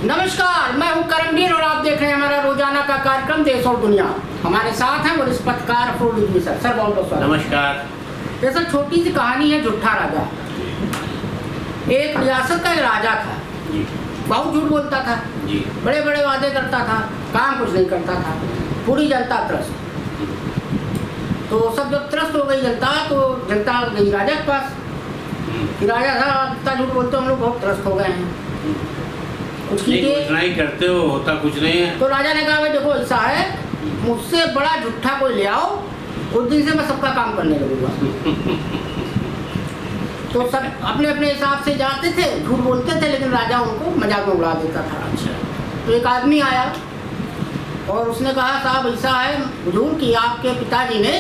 नमस्कार, मैं हूं करमवीर और आप देख रहे हैं हमारा रोजाना का कार्यक्रम देश और दुनिया। हमारे साथ हैं वरिष्ठ पत्रकार अफरोज सर। सर बहुत बहुत स्वागत। नमस्कार। ये सर छोटी सी कहानी है झूठा राजा। एक रियासत का एक राजा था जी। बहुत झूठ बोलता था जी। बड़े बड़े वादे करता था, काम कुछ नहीं करता था, पूरी जनता त्रस्त। तो सब जब त्रस्त हो गई जनता तो जनता गई राजा के पास कि राजा साहब इतना झूठ बोलते हम लोग बहुत त्रस्त हो गए हैं, कुछ कीजिए। कुछ नहीं करते हो, होता कुछ नहीं है। तो राजा ने कहा भाई देखो ऐसा है, मुझसे बड़ा झूठा कोई ले आओ, उस दिन से मैं सबका काम करने लगूंगा। तो सब अपने अपने हिसाब से जाते थे, झूठ बोलते थे, लेकिन राजा उनको मजाक में उड़ा देता था। अच्छा। तो एक आदमी आया और उसने कहा साहब ऐसा है हुजूर कि आपके पिताजी ने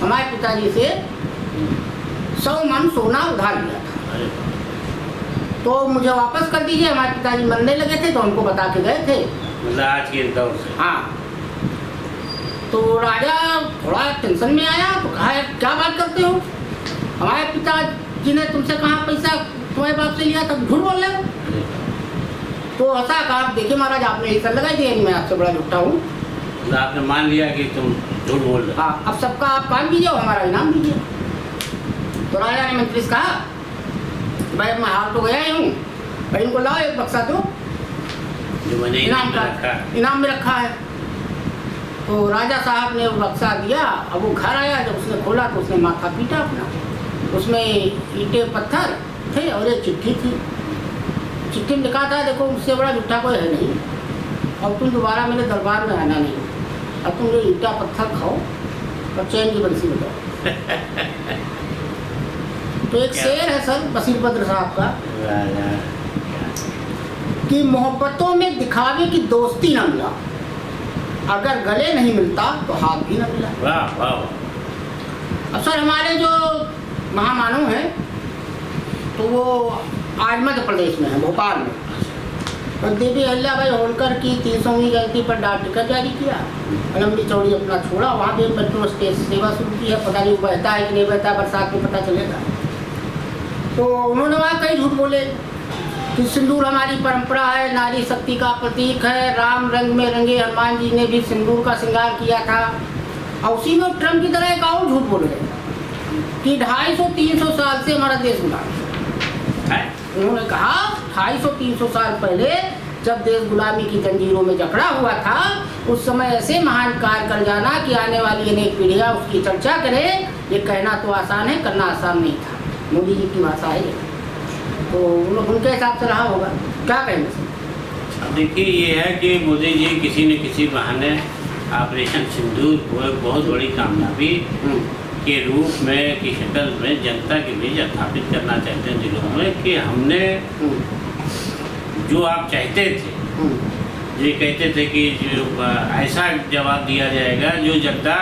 हमारे पिताजी से 100 मन सोना उधार लिया था, अरे तो मुझे वापस कर दीजिए। हमारे पिताजी मरने लगे थे तो हमको बता के गए थे। मतलब आज के दौर से। हाँ। तो राजा थोड़ा टेंशन में आया तो कहा क्या बात करते हो, हमारे पिताजी ने तुमसे कहा पैसा तुम्हारे बाप से लिया तब झूठ बोल रहे हो। तो ऐसा कहा देखिए महाराज आपने ये सर लगाई दिया, मैं आपसे बड़ा झूठा हूँ। मतलब आपने मान लिया कि तुम झूठ बोल रहे हो। हाँ, अब सबका आप काम कीजिए और हमारा इनाम दीजिए। तो राजा ने मंत्री से कहा भाई मैं हार तो गया ही हूँ, भाई इनको लाओ एक बक्सा दो जो मैंने इनाम में रखा है। इनाम में रखा है। तो राजा साहब ने वो बक्सा दिया। अब वो घर आया, जब उसने खोला तो उसने माथा पीटा अपना। उसमें ईंटें पत्थर थे और एक चिट्ठी थी। चिट्ठी में लिखा था देखो मुझसे बड़ा झूठा कोई है नहीं, अब तुम दोबारा मेरे दरबार में आना नहीं, अब तुम ये ईंटा पत्थर खाओ और चैन की बंसी बजाओ। तो एक शेर है सर बशीर बद्र साहब का कि मोहब्बतों में दिखावे की दोस्ती न मिला, अगर गले नहीं मिलता तो हाथ भी न मिला। वाह वाह। अब सर हमारे जो महामानव हैं तो वो आज मध्य प्रदेश में है, भोपाल में। और देवी अहिल्याबाई होलकर की 300वीं जयंती पर डाक टिकट जारी किया, लंबी चौड़ी अपना छोड़ा, वहाँ भी मेट्रो स्टेशन सेवा शुरू की है। पता नहीं बहता है कि नहीं बहता, बरसात में पता चलेगा। तो उन्होंने वहाँ कई झूठ बोले कि सिंदूर हमारी परंपरा है, नारी शक्ति का प्रतीक है, राम रंग में रंगे हनुमान जी ने भी सिंदूर का श्रृंगार किया था। और उसी में ट्रम्प की तरह एक और झूठ बोल रहे कि 250-300 साल से हमारा देश गुलाम है। उन्होंने कहा 250-300 साल पहले जब देश गुलामी की जंजीरों में जकड़ा हुआ था, उस समय ऐसे महान कार्य कर जाना कि आने वाली अनेक पीढ़ियाँ उसकी चर्चा करें, ये कहना तो आसान है, करना आसान नहीं था। मोदी जी की भाषा है, तो उनके हिसाब से रहा होगा। क्या कहेंगे सर? अब देखिए ये है कि मोदी जी किसी न किसी बहाने ऑपरेशन सिंदूर को एक बहुत बड़ी कामयाबी के रूप में की शक्ल में जनता के बीच स्थापित करना चाहते हैं दिलों में कि हमने जो आप चाहते थे, ये कहते थे कि जो ऐसा जवाब दिया जाएगा जो जनता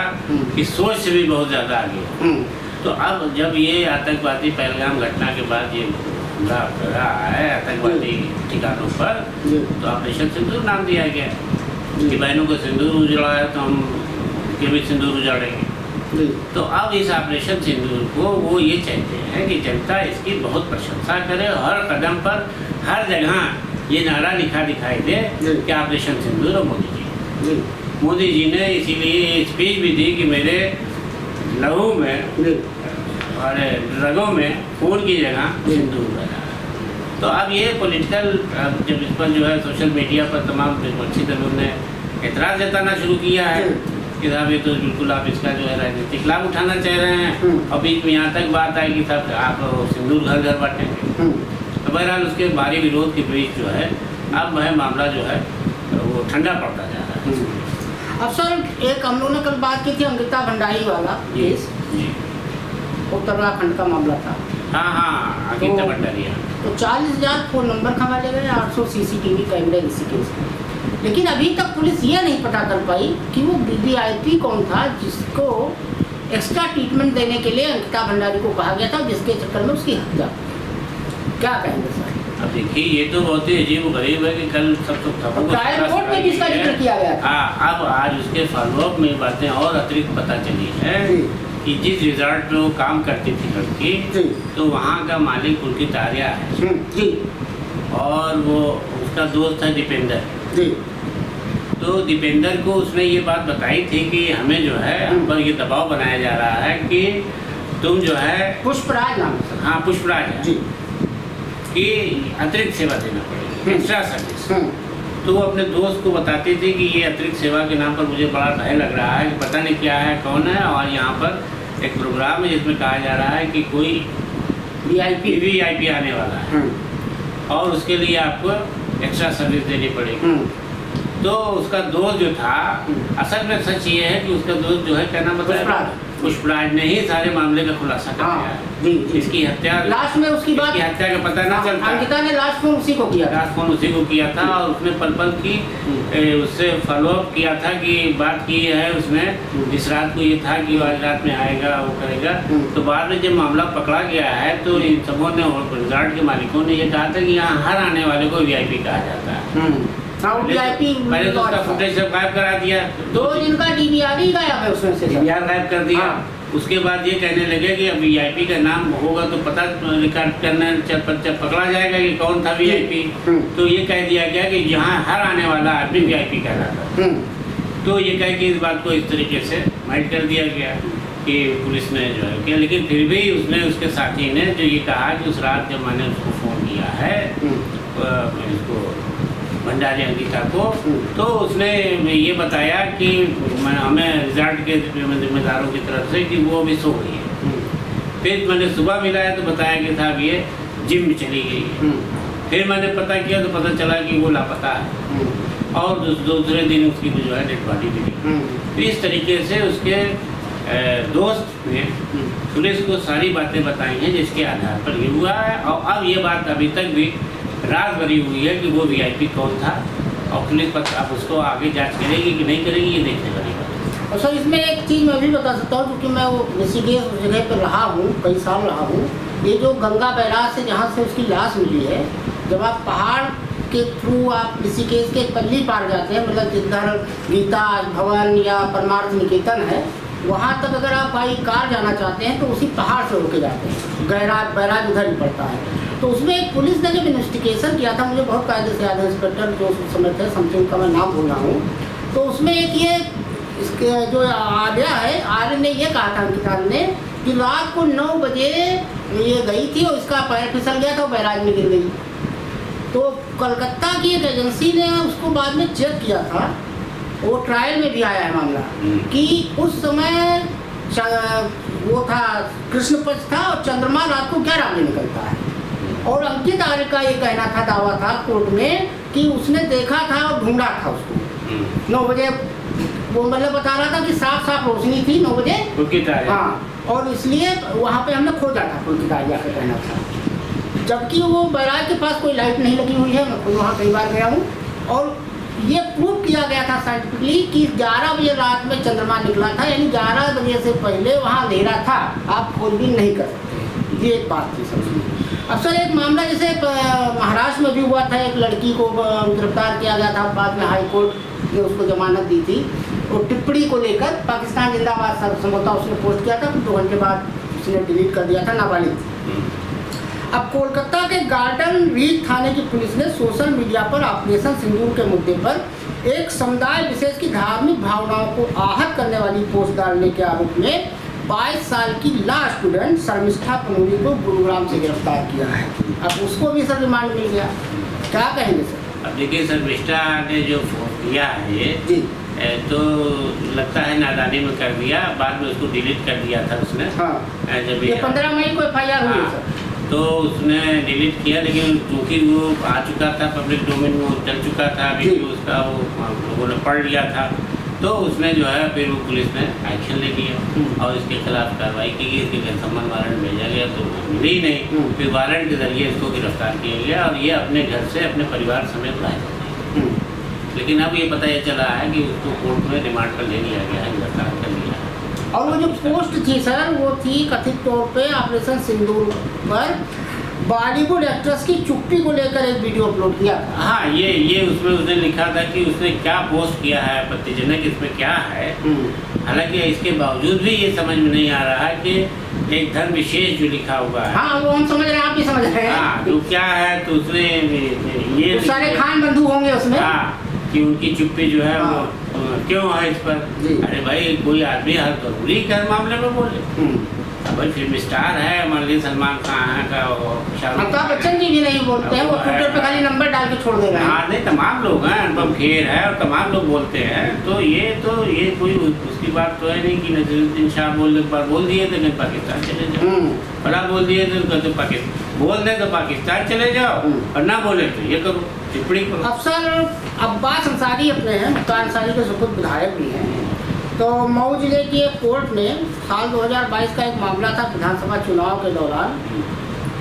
की सोच से भी बहुत ज़्यादा आगे है। तो अब जब ये आतंकवादी पहलगाम घटना के बाद ये हमला करा है आतंकवादी ठिकानों पर, तो ऑपरेशन सिंदूर नाम दिया गया कि बहनों को सिंदूर उजड़ा है तो हम के भी सिंदूर उजाड़ेंगे। तो अब इस ऑपरेशन सिंदूर को वो ये चाहते हैं कि जनता इसकी बहुत प्रशंसा करे, हर कदम पर हर जगह ये नारा लिखा दिखाई दे कि ऑपरेशन सिंदूर और मोदी जी। मोदी जी ने इसीलिए स्पीच भी दी कि मेरे लहू में और रगों में खून की जगह सिंदूर लगा। तो अब ये पॉलिटिकल जब इस पर जो है सोशल मीडिया पर तमाम विपक्षी दलों ने एतराज़ जताना शुरू किया है कि साहब ये तो बिल्कुल आप इसका जो है राजनीतिक लाभ उठाना चाह रहे हैं, और बीच में यहाँ तक बात आई कि साहब आप सिंदूर घर घर बांटेंगे। तो बहरहाल उसके भारी विरोध के बीच जो है अब वह मामला जो है वो ठंडा पड़ता जा रहा है। अब सर एक हम लोगों ने कल बात की थी अंकिता भंडारी वाला केस, उत्तराखंड का मामला था। हाँ हाँ, अंकिता भंडारी। तो 40,000 फ़ोन नंबर खंगाले गए, 800 CCTV कैमरे इसी केस में। लेकिन अभी तक पुलिस ये नहीं पता कर पाई कि वो VVIP कौन था जिसको एक्स्ट्रा ट्रीटमेंट देने के लिए अंकिता भंडारी को कहा गया था, जिसके चक्कर में उसकी हत्या। क्या कहेंगे सर? अब देखिए ये तो बहुत ही अजीब गरीब है कि कल सब रिपोर्ट में भी इसका जिक्र किया गया था। हाँ, अब आज उसके फॉलोअप में बातें और अतिरिक्त पता चली है कि जिस रिजॉर्ट में वो काम करती थी लड़की, तो वहाँ का मालिक उनकी तारिया है जी, और वो उसका दोस्त है दीपेंद्र। जी। तो दीपेंद्र को उसने ये बात बताई थी कि हमें जो है हम पर ये दबाव बनाया जा रहा है कि तुम जो है पुष्पराज नाम है। हाँ पुष्पराज है, जी। कि अतिरिक्त सेवा देना पड़ेगी, एक्स्ट्रा सर्विस। तो वो अपने दोस्त को बताती थी कि ये अतिरिक्त सेवा के नाम पर मुझे बड़ा भय लग रहा है कि पता नहीं क्या है, कौन है, और यहाँ पर एक प्रोग्राम है जिसमें कहा जा रहा है कि कोई वीआईपी आने वाला है और उसके लिए आपको एक्स्ट्रा सर्विस देनी पड़ेगी। तो उसका दोस्त जो था, असल में सच ये है कि उसका दोस्त जो है क्या नाम बताया, पुष्पराज ने ही सारे मामले का खुलासा कर दिया है। जी, जी। इसकी हत्या लास्ट में उसकी बात, इसकी हत्या का पता ना चलता, अंकिता ने लास्ट फोन उसी को किया था। लास्ट फोन उसी को किया था और उसने पल पल की उससे फॉलोअप किया था कि बात की है उसने, जिस रात को ये था कि वो आज रात में आएगा वो करेगा। तो बाद में जब मामला पकड़ा गया है तो इन सबों ने और रिजॉर्ट के मालिकों ने ये कहा था कि यहाँ हर आने वाले को वीआईपी कहा जाता है। पहले तो उसका फुटेज सब गायब करा दिया, 2 दिन का डीवीआर ही गायब है उसमें से, डीवीआर गायब कर दिया। उसके बाद ये कहने लगे कि अब वीआईपी का नाम होगा तो पता रिकॉर्ड करना पकड़ा जाएगा कि कौन था वीआईपी। तो ये कह दिया गया कि यहाँ हर आने वाला आदमी वीआईपी कहलाता है। तो ये कह के इस बात को इस तरीके से माइंड कर दिया गया कि पुलिस ने जो है किया, लेकिन फिर भी उसने उसके साथी ने जो ये कहा कि उस रात जब मैंने उसको फ़ोन किया है इसको भंडारी अंकिता को, तो उसने ये बताया कि हमें रिजॉर्ट के जिम्मेदारों की तरफ से कि वो अभी सो गई है। फिर मैंने सुबह मिलाया तो बताया कि साहब ये जिम में चली गई है। फिर मैंने पता किया तो पता चला कि वो लापता है और दूसरे दिन उसकी जो है डेड बॉडी मिली। तो इस तरीके से उसके दोस्त ने पुलिस को सारी बातें बताई हैं जिसके आधार पर ये हुआ है। और अब ये बात अभी तक भी राज भरी हुई है कि वो वीआईपी कौन था और पुलिस पर अब उसको आगे जांच करेगी कि नहीं करेगी ये देखने वाली बात। और सर इसमें एक चीज़ मैं भी बता सकता हूँ, क्योंकि मैं वो ऋषिकेश जगह पर रहा हूँ, कई साल रहा हूँ। ये जो गंगा बैराज से जहाँ से उसकी लाश मिली है, जब आप पहाड़ के थ्रू आप ऋषिकेश के पल्ली पार जाते हैं, मतलब जिधर गीता भवन या परमार्थ निकेतन है, वहाँ तक अगर आप भाई कार जाना चाहते हैं तो उसी पहाड़ से होके जाते हैं। बैराज उधर ही पड़ता है। तो उसमें एक पुलिस ने जब इन्वेस्टिगेशन किया था, मुझे बहुत कायदे से याद है, इंस्पेक्टर जो उस समय थे, समथिंग का मैं नाम भूल रहा हूँ, तो उसमें एक ये इसके जो आर्या है, आर्य ने ये कहा था अंकिता ने कि रात को 9 बजे ये गई थी और इसका पैर फिसल गया था और बैराज में गिर गई। तो कलकत्ता की एक एजेंसी ने उसको बाद में चेक किया था, वो ट्रायल में भी आया है मामला, कि उस समय वो था कृष्ण पक्ष था और चंद्रमा रात को 11 बजे निकलता है। और अंकित आर्य का ये कहना था, दावा था कोर्ट में कि उसने देखा था और ढूंढा था उसको 9 बजे। वो मतलब बता रहा था कि साफ साफ रोशनी थी 9 बजे। हाँ, और इसलिए वहाँ पे हमने खोजा था, पुलकित आर्य का कहना था। जबकि वो बैराज के पास कोई लाइट नहीं लगी हुई है, मैं खुद वहाँ कई बार गया हूँ। और ये प्रूव किया गया था साइंटिफिकली कि 11 बजे रात में चंद्रमा निकला था, यानी 11 बजे से पहले वहाँ अंधेरा था, आप खोजबीन नहीं कर सकते। ये एक बात थी समझिए। अब सर एक मामला जैसे महाराष्ट्र में भी हुआ था, एक लड़की को गिरफ्तार किया गया था, बाद में हाई कोर्ट ने उसको जमानत दी थी। और टिप्पणी को लेकर पाकिस्तान जिंदाबाद समझौता उसने पोस्ट किया था, फिर 2 घंटे बाद उसने डिलीट कर दिया था, नाबालिग। अब कोलकाता के गार्डन रीच थाने की पुलिस ने सोशल मीडिया पर ऑपरेशन सिंदूर के मुद्दे पर एक समुदाय विशेष की धार्मिक भावनाओं को आहत करने वाली पोस्ट डालने के आरोप में 22 साल की लॉ स्टूडेंट शर्मिष्ठा पनूरी को गुरुग्राम से गिरफ्तार किया है। अब उसको भी सर रिमांड मिल गया, क्या कहेंगे सर? अब देखिए शर्मिष्ठा ने जो फोन किया है ये तो लगता है नादानी में कर दिया, बाद में उसको डिलीट कर दिया था उसने। हाँ, जब ये 15 मई को FIR हुई सर, तो उसने डिलीट किया, लेकिन क्योंकि वो आ चुका था पब्लिक डोमेन में, वो चल चुका था, अभी उसका वो लोगों ने पढ़ लिया था, तो उसने जो है फिर वो पुलिस ने एक्शन ले लिया और इसके खिलाफ कार्रवाई की गई। इसके सम्मान वारंट भेजा गया तो मिली ही नहीं, फिर वारंट के जरिए इसको गिरफ्तार किया गया और ये अपने घर से अपने परिवार समेत लाए। लेकिन अब ये पता चला है कि उसको कोर्ट में रिमांड पर ले लिया गया है, गिरफ्तार कर लिया है। और वो जो पोस्ट थी सर, वो थी कथित तौर पे ऑपरेशन सिंदूर पर बॉलीवुड एक्ट्रेस की चुप्पी को लेकर एक वीडियो अपलोड किया था। हाँ, ये उसमें उसने लिखा था कि उसने क्या पोस्ट किया है आपत्तिजनक, इसमें क्या है। हालांकि इसके बावजूद भी ये समझ में नहीं आ रहा है कि एक धर्म विशेष जो लिखा हुआ है। हाँ, वो हम समझ रहे हैं, आप भी समझ रहे हैं। हाँ, तो क्या है, तो उसने ये सारे खान बंधु होंगे उसमें। हाँ, कि उनकी चुप्पी जो है वो क्यों है इस पर। अरे भाई, कोई आदमी हर जरूरी हर मामले में बोले। भाई फिल्म स्टार है, मान लीजिए सलमान खान का, अमिताभ बच्चन जी भी नहीं बोलते हैं, वो ट्विटर पे खाली नंबर डाल के छोड़ दे रहे हैं। हाँ, नहीं, तमाम लोग हैं, अनुपम खेर है और तमाम लोग बोलते हैं। तो ये कोई उसकी बात तो है नहीं कि नजरुद्दीन शाह बोल दिए थे पाकिस्तान चले जाओ, बड़ा बोल दिए थे कहते पाकिस्तान, बोल दे तो पाकिस्तान चले जाओ और ना बोले तो ये करो, टिप्पणी करो। अफसर अब्बास अंसारी अपने हैं, मुख्तार अंसारी के सुपुत्र विधायक भी हैं। तो मऊ जिले की एक कोर्ट ने साल 2022 का एक मामला था, विधानसभा चुनाव के दौरान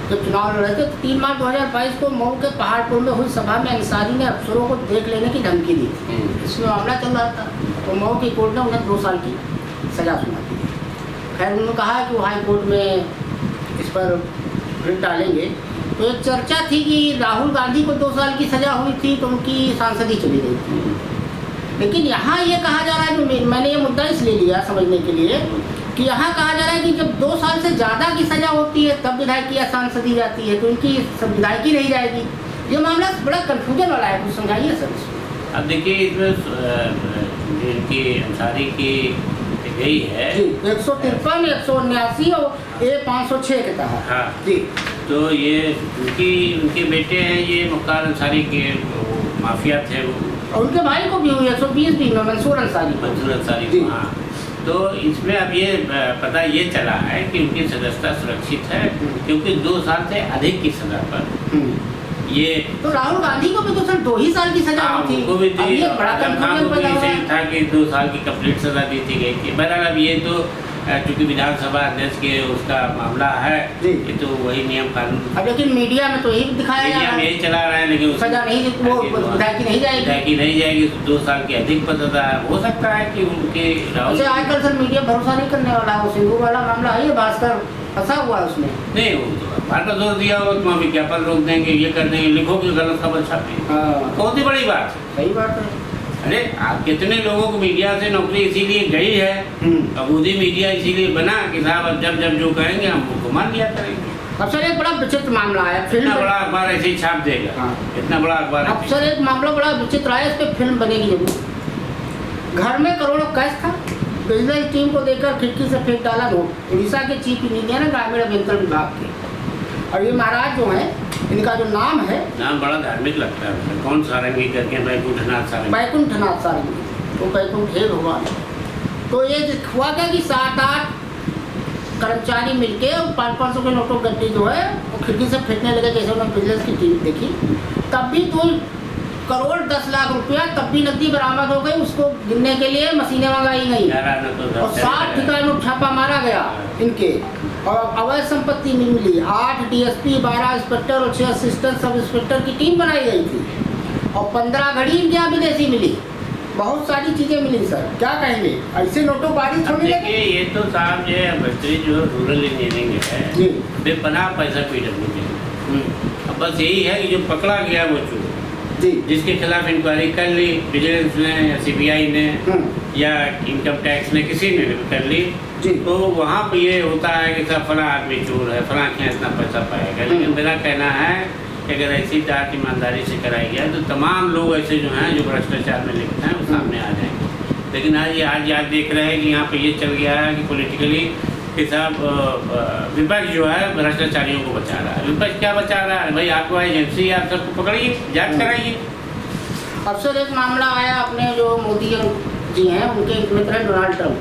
जब चुनाव लड़ रहे थे, 3 मार्च 2022 को मऊ के पहाड़पुर में हुई सभा में अंसारी ने अफसरों को देख लेने की धमकी दी थी। इसमें मामला चल रहा था, तो मऊ की कोर्ट ने उन्हें 2 साल की सजा सुना दी। खैर, उन्होंने कहा कि वो हाई कोर्ट में इस पर रिट डालेंगे। तो एक चर्चा थी कि राहुल गांधी को 2 साल की सजा हुई थी तो उनकी सांसदी चली गई थी। लेकिन यहाँ ये कहा जा रहा है, जो मैंने ये मुद्दा इसलिए लिया समझने के लिए कि यहाँ कहा जा रहा है कि जब 2 साल से ज़्यादा की सज़ा होती है तब विधायकी या सांसदी जाती है, तो इनकी विधायकी नहीं जाएगी। ये मामला बड़ा कन्फ्यूजन वाला है, कुछ समझाइए सर इसमें। अब देखिए, इसमें इनकी अंसारी की गई है 153, 179 और A506 के तहत। हाँ जी, तो ये उनके बेटे हैं, ये मुख्तार अंसारी के माफिया थे वो, और उनके भाई को भी हुई 120 भी में मंसूर अंसारी। हाँ, तो इसमें अब ये पता ये चला है कि उनकी सदस्यता सुरक्षित है, क्योंकि 2 साल से अधिक की सजा पर ये। तो राहुल गांधी को भी तो सिर्फ 2 ही साल की सजा हुई थी। उनको भी दी, ये बड़ा कंफ्यूजन था कि 2 साल की कंप्लीट सजा दी थी गई थी। बहरहाल अब ये तो चूंकि विधानसभा अध्यक्ष के उसका मामला है, ये तो वही नियम कानून। अब लेकिन मीडिया में तो यही दिखाया जा रहा है, यही चला रहा है, लेकिन सजा नहीं, वो विधायकी नहीं जाएगी। 2 साल की अधिक पर सजा हो सकता है कि उनके अच्छा, आजकल सर मीडिया भरोसा नहीं करने वाला है। वो सिंधु वाला मामला है, ये भास्कर फंसा हुआ है उसमें। नहीं, वो तो बात पर जोर दिया हो तो विज्ञापन रोक देंगे, ये कर देंगे, लिखो कि गलत खबर छापी। बहुत ही बड़ी बात, सही बात है। अरे आप कितने लोगों को मीडिया से नौकरी इसीलिए गई है, अबूदी मीडिया इसीलिए बना कि साहब अब जब जो कहेंगे हम उनको मान लिया करेंगे। अब सर एक बड़ा विचित्र मामला है, इतना बड़ा अखबार ऐसे ही छाप देगा। इतना बड़ा अखबार। अब सर एक मामला बड़ा विचित्र है, इस पर फिल्म बनेगी जरूर। घर में करोड़ों कैश था, बिजनेस टीम को देकर खिड़की से फेंक डाला नोट। उड़ीसा के चीफ इंजीनियर ग्रामीण अभियंत्रण विभाग के, और ये महाराज जो है, इनका जो नाम है, नाम बड़ा धार्मिक लगता है। कौन सारंगी करके, बैकुंठनाथ सारंगी, तो बैकुंठ है भगवान। तो ये हुआ क्या कि 7-8 कर्मचारी मिलके और 500 के नोटों गड्डी जो है वो खिड़की से फेंकने लगे, जैसे उन्होंने बिजनेस की टीम देखी। तब भी 2 करोड़ 10 लाख रुपया तब भी नकदी बरामद हो गई। उसको गिनने के लिए मशीनें मंगाई गई और 60 ठिकानों छापा मारा गया इनके, और अवैध संपत्ति मिली। 8 DSP, 12 इंस्पेक्टर और 6 असिस्टेंट सब इंस्पेक्टर की टीम बनाई गई थी, और 15 घड़ी इनके यहाँ विदेशी मिली। बहुत सारी चीजें मिली सर, क्या कहेंगे, ऐसे नोटों बारिश होने लगे। ये तो साहब जो रूरल इंजीनियरिंग है, बेपनाह पैसा PWD। अब बस यही है कि जो पकड़ा गया वो चोर, जिसके खिलाफ इंक्वायरी कर ली विजिलेंस ने या CBI ने या इनकम टैक्स ने, किसी ने कर ली, तो वहाँ पर ये होता है कि सब फला आदमी चोर है, फला क्या इतना पैसा पाएगा। लेकिन मेरा कहना है कि अगर ऐसी जांच ईमानदारी से कराई जाए तो तमाम लोग ऐसे जो हैं जो भ्रष्टाचार में लिप्त हैं वो सामने आ जाएंगे। लेकिन आज देख रहे हैं कि यहाँ पे ये चल गया है कि पॉलिटिकली कि साहब विपक्ष जो है भ्रष्टाचारियों को बचा रहा है। विपक्ष क्या बचा रहा है भाई, आपको एजेंसी आप सबको पकड़िए, जांच कराइए। अब सर एक मामला आया, अपने जो मोदी जी हैं उनके मित्र हैं डोनाल्ड ट्रंप।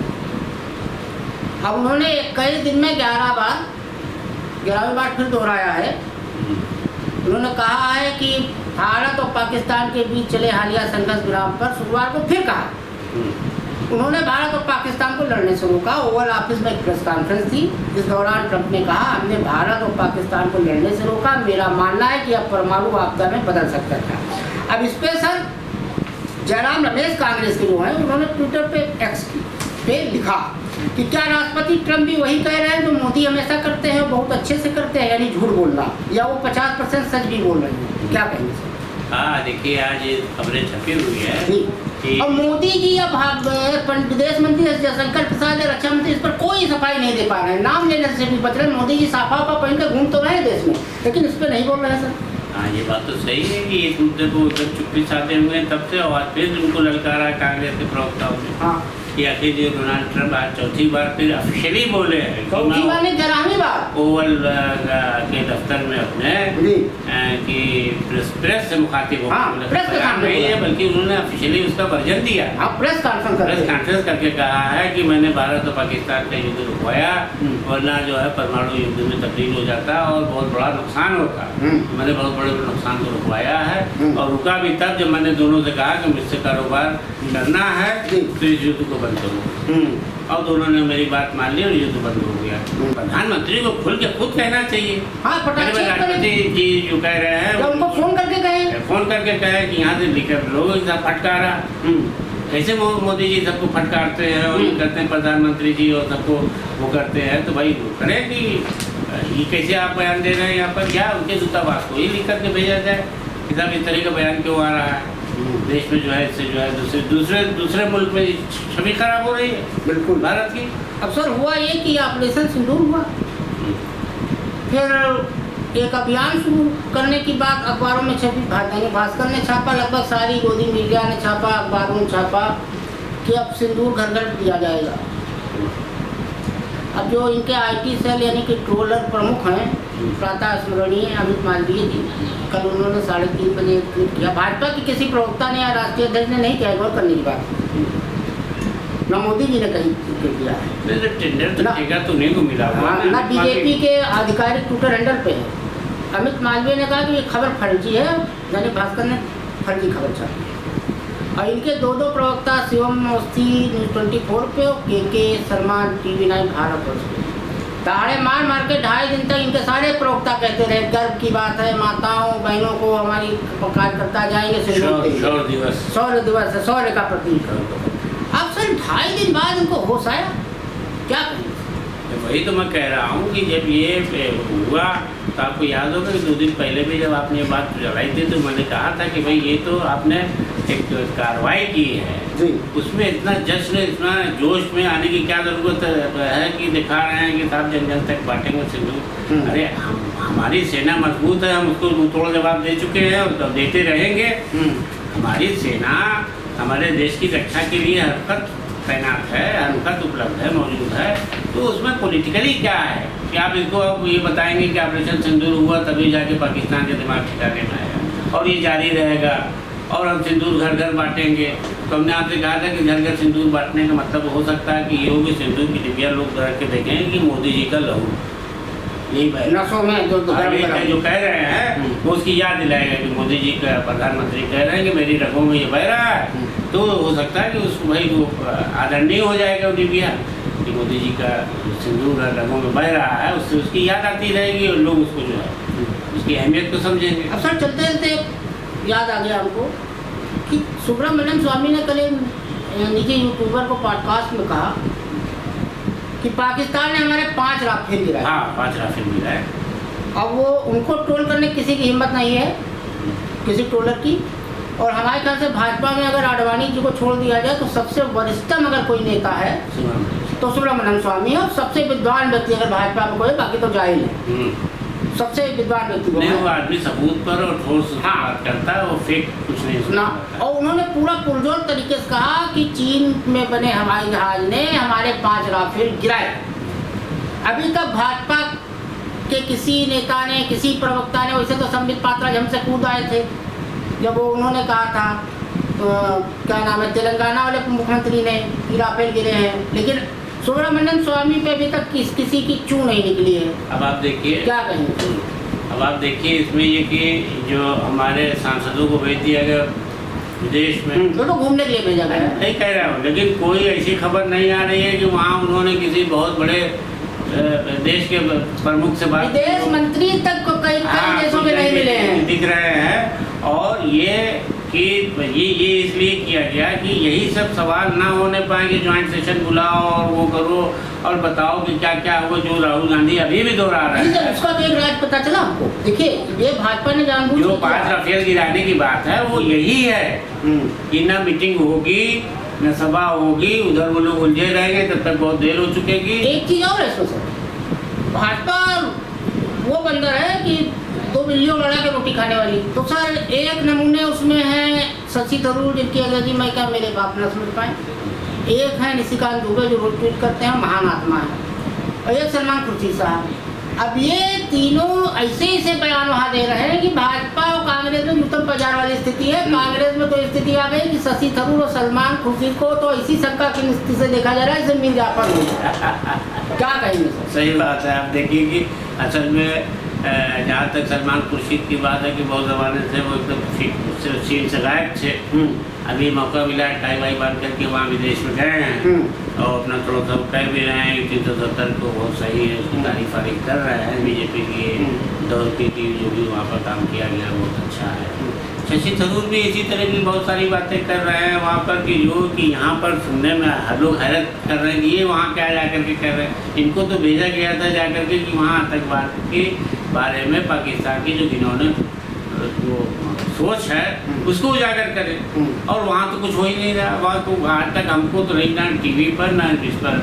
अब उन्होंने कई दिन में 11वीं बार फिर दोहराया है। उन्होंने कहा है कि भारत और पाकिस्तान के बीच चले हालिया संघर्ष विराम पर शुक्रवार को फिर कहा। उन्होंने भारत और पाकिस्तान को लड़ने से रोका। ओवल ऑफिस में एक प्रेस कॉन्फ्रेंस थी, इस दौरान ट्रंप ने कहा, हमने भारत और पाकिस्तान को लड़ने से रोका। मेरा मानना है कि अब परमाणु आपदा में बदल सकता था। अब इस पे सर जयराम रमेश कांग्रेस के जो हैं उन्होंने ट्विटर पे एक्स की पे लिखा कि क्या राष्ट्रपति ट्रम्प भी वही कह रहे हैं जो मोदी हमेशा करते हैं, बहुत अच्छे से करते हैं, यानी झूठ बोलना, या वो 50% सच भी बोल रहे हैं? क्या कहेंगे सर? हाँ देखिए, आज ये खबरें छपी हुई है जी। और मोदी जी अब विदेश मंत्री जयशंकर प्रसाद या रक्षा मंत्री इस पर कोई सफाई नहीं दे पा रहे हैं, नाम लेने से भी बच रहे हैं। मोदी जी साफा पहन कर घूम तो रहे हैं देश में, लेकिन इस पर नहीं बोल रहे हैं सर। हाँ, ये बात तो सही है कि एक मुद्दे को एकदम चुप्पी साधे हुए हैं तब से, और फिर उनको ललकारा कांग्रेस के प्रवक्ताओं ने। हाँ, कि आखिर जो डोनाल्ड ट्रंप आज चौथी बार फिर ऑफिशियली बोले हैं चौथी बार नहीं, 11वीं बार ओवल के दफ्तर में अपने जी कि प्रेस से मुखातिब हाँ, प्रेस के सामने नहीं है, बल्कि उन्होंने ऑफिशियली उसका वर्जन दिया। आप प्रेस कॉन्फ्रेंस करके कहा है कि मैंने भारत और पाकिस्तान का युद्ध रुकवाया, वरना जो है परमाणु युद्ध में तब्दील हो जाता और बहुत बड़ा नुकसान होता। मैंने बहुत बड़े नुकसान को रुकवाया है, और रुका भी तब जब मैंने दोनों से कहा कि मुझसे कारोबार करना है तो इस युद्ध को बंद करो, और दोनों ने मेरी बात मान ली और युद्ध बंद हो गया। प्रधानमंत्री को खुल के खुद कहना चाहिए। हाँ, राष्ट्रपति जी जो कह रहे हैं उनको फोन करके कहे कि यहाँ से लिखकर लोगों के साथ फटकारा। कैसे मोदी जी सबको फटकारते हैं और ये करते हैं प्रधानमंत्री जी, और सबको वो करते हैं, तो भाई वो करें कि ये कैसे आप बयान दे रहे हैं यहाँ पर, या उनके दूतावास को ये लिख करके भेजा जाए कि साहब इस तरह का बयान क्यों आ रहा है देश में, जो है इससे जो है दूसरे मुल्क में छवि खराब हो रही है बिल्कुल भारत की। अब सर हुआ ये कि ऑपरेशन सिंदूर हुआ, फिर एक अभियान शुरू करने की बात अखबारों में छपी, दैनिक भास्कर ने छापा, लगभग सारी गोदी मीडिया ने छापा, अखबारों ने छापा कि अब सिंदूर घर घर दिया जाएगा। अब जो इनके IT सेल यानी कि ट्रोलर प्रमुख हैं, प्रातः स्मरणीय अमित मालवीय जी, कल उन्होंने 3:30 बजे एक ट्वीट किया। भाजपा की किसी प्रवक्ता ने या राष्ट्रीय अध्यक्ष ने नहीं किया, गौर करने की बात, न मोदी जी ने कहीं किया है, टेंडर तो नहीं को मिला, ना बीजेपी के आधिकारिक ट्विटर हैंडल पे है। अमित मालवीय ने कहा कि ये खबर फर्जी है, दैनिक भास्कर ने फर्जी खबर छापी। और इनके दो प्रवक्ता शिवम अवस्थी न्यूज़ 24 पे और के शर्मा TV9 भारत पे ताड़े मार मार के 2.5 दिन तक इनके सारे प्रवक्ता कहते रहे गर्व की बात है, माताओं बहनों को हमारी कार्यकर्ता जाएंगे शौर्य दिवस है, शौर्य का प्रतीक। अब सर 2.5 दिन बाद इनको होश आया, क्या कहें? वही तो मैं कह रहा हूँ कि जब ये हुआ तो आपको याद होगा कि 2 दिन पहले भी जब आपने ये बात चलाई थी तो मैंने कहा था कि भाई ये तो आपने एक कार्रवाई की है जी, उसमें इतना जश्न इतना जोश में आने की क्या ज़रूरत है कि दिखा रहे हैं कि साहब जन जन तक बांटेंगे सिंदूर। अरे हमारी सेना मजबूत है, हम उसको मुंहतोड़ जवाब दे चुके हैं और तब देते रहेंगे। हमारी सेना हमारे देश की रक्षा के लिए हर वक्त तैनात है, हर वक्त उपलब्ध है, मौजूद है। तो उसमें पॉलिटिकली क्या है कि आप इसको अब ये बताएंगे कि ऑपरेशन सिंदूर हुआ तभी जाके पाकिस्तान के दिमाग ठिकाने में आएगा और ये जारी रहेगा और हम सिंदूर घर घर बांटेंगे। तो हमने आपसे कहा था कि घर घर सिंदूर बांटने का मतलब हो सकता है कि ये हो कि सिंदूर की डिबिया लोग रख के देखेंगे कि मोदी जी का लहू यही नसों में जो कह रहे हैं वो उसकी याद दिलाएगा कि मोदी जी का प्रधानमंत्री कह रहे हैं कि मेरी रगों में ये बह रहा है। तो हो सकता है कि उस भाई वो आदरणीय हो जाएगा वो डिबिया कि मोदी जी का सिंदूर रगों में बह रहा है, उससे उसकी याद आती रहेगी और लोग उसको जो है उसकी अहमियत को समझेंगे। अब सर चलते चलते याद आ गया हमको कि सुब्रमण्यम स्वामी ने कल निजी यूट्यूबर को पॉडकास्ट में कहा कि पाकिस्तान ने हमारे 5 राफेल गिराए। हाँ, 5 राफेल गिराए। अब वो उनको ट्रोल करने की किसी की हिम्मत नहीं है, किसी ट्रोलर की। और हमारे ख्याल से भाजपा में अगर आडवाणी जी को छोड़ दिया जाए तो सबसे वरिष्ठतम अगर कोई नेता है तो सुब्रमण्यम स्वामी है, और सबसे विद्वान व्यक्ति अगर भाजपा में कोई, बाकी तो जाहिल है, सबसे विद्वान व्यक्ति वो आदमी सबूत पर और ठोस बात करता है, वो फेक कुछ नहीं सुना। और उन्होंने पूरा पुरजोर तरीके से कहा कि चीन में बने हवाई जहाज ने हमारे 5 राफेल गिराए। अभी तक भाजपा के किसी नेता ने, किसी प्रवक्ता ने, वैसे तो संबित पात्रा हमसे कूद आए थे जब वो उन्होंने कहा था क्या नाम है तेलंगाना वाले मुख्यमंत्री ने कि राफेल गिरे हैं, लेकिन सुब्रमण्यम स्वामी पे अभी तक किसी की चू नहीं निकली है। अब आप देखिए क्या कहेंगे? अब आप देखिए इसमें ये कि जो हमारे सांसदों को भेज दिया गया विदेश में, तो घूमने के लिए भेजा गया, नहीं कह रहा हूँ, लेकिन कोई ऐसी खबर नहीं आ रही है कि वहाँ उन्होंने किसी बहुत बड़े देश के प्रमुख से बात, विदेश मंत्री तक को कई देशों के नहीं मिले हैं, दिख रहे हैं। और ये कि ये इसलिए किया गया कि यही सब सवाल ना होने पाएंगे, ज्वाइंट सेशन बुलाओ और वो करो और बताओ कि क्या क्या हुआ, जो राहुल गांधी अभी भी दोहरा रहे नहीं, तो हैं। उसका तो एक राज पता चला हमको। देखिए, ये भाजपा ने जानबूझ जो के 5 किया। राफेल गिराने की बात है वो यही है कि न मीटिंग होगी न सभा होगी, उधर वो लोग उलझे रहेंगे, तब तक बहुत देर हो चुकेगी। एक चीज और है इसमें सर, भाजपा वो बंदर है कि 2 बिल्लियों लड़ा के रोटी खाने वाली। तो सर एक नमूने उसमें है शशि थरूर, जिनकी आज़ादी मैं क्या मेरे बाप न समझ पाए। एक है निशिकांत दुबे जो रोज ट्वीट करते हैं महान आत्मा है, और एक सलमान खुर्शीद साहब। अब ये तीनों ऐसे बयान वहाँ दे रहे हैं कि भाजपा और कांग्रेस में उत्तम बाजार वाली स्थिति है। कांग्रेस में तो स्थिति आ गई कि शशि थरूर और सलमान खुर्शीद को तो ऐसी शंका की स्थिति से देखा जा रहा है जैसे मीर जाफर हो क्या कहेंगे सर? सही बात है। आप देखिए कि असल में जहाँ तक सलमान खुर्शीद की बात है कि बहुत ज़माने से वो एकदम सीन से गायब थे। अभी मौका मिला है, टाई वाई बांध करके वहाँ विदेश में गए हैं और अपना थोड़ा सा कह भी रहे हैं कि 370 को बहुत सही है, उसकी तारीफ वारीफ कर रहे हैं। बीजेपी के दौर की जो भी वहाँ पर काम किया गया बहुत अच्छा है। शशि थरूर भी इसी तरह की बहुत सारी बातें कर रहे हैं वहाँ पर कि जो कि यहाँ पर सुनने में हर लोग हैरत कर रहे हैं कि ये वहाँ क्या जा कर के कर रहे हैं। इनको तो भेजा गया था जा कर के कि वहाँ आतंकवाद के बारे में पाकिस्तान की जो इन्होंने वो सोच है उसको उजागर करें, और वहाँ तो कुछ हो ही नहीं रहा। वहाँ तो आज तक हमको तो नहीं ना टीवी पर ना इस पर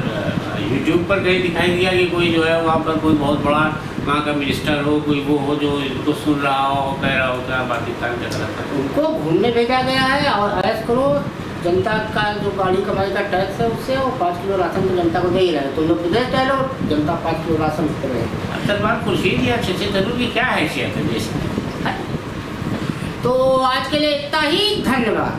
यूट्यूब पर कहीं दिखाई दिया कि कोई जो है वहाँ पर कोई बहुत बड़ा वहाँ का मिनिस्टर हो, कोई वो हो जो इनको सुन रहा हो, कह रहा हो क्या पाकिस्तान का गलत है। उनको घूमने भेजा गया है और ऐश करो जनता का जो गाड़ी कमाई का टैक्स है उससे, और 5 किलो राशन तो जनता को दे ही रहे। तो लोग विदेश डालो, जनता 5 किलो राशन कर रहे हैं। अब सलमान खुर्शीद या शशि थरूर की क्या हैसियत है देश में? तो आज के लिए इतना ही, धन्यवाद।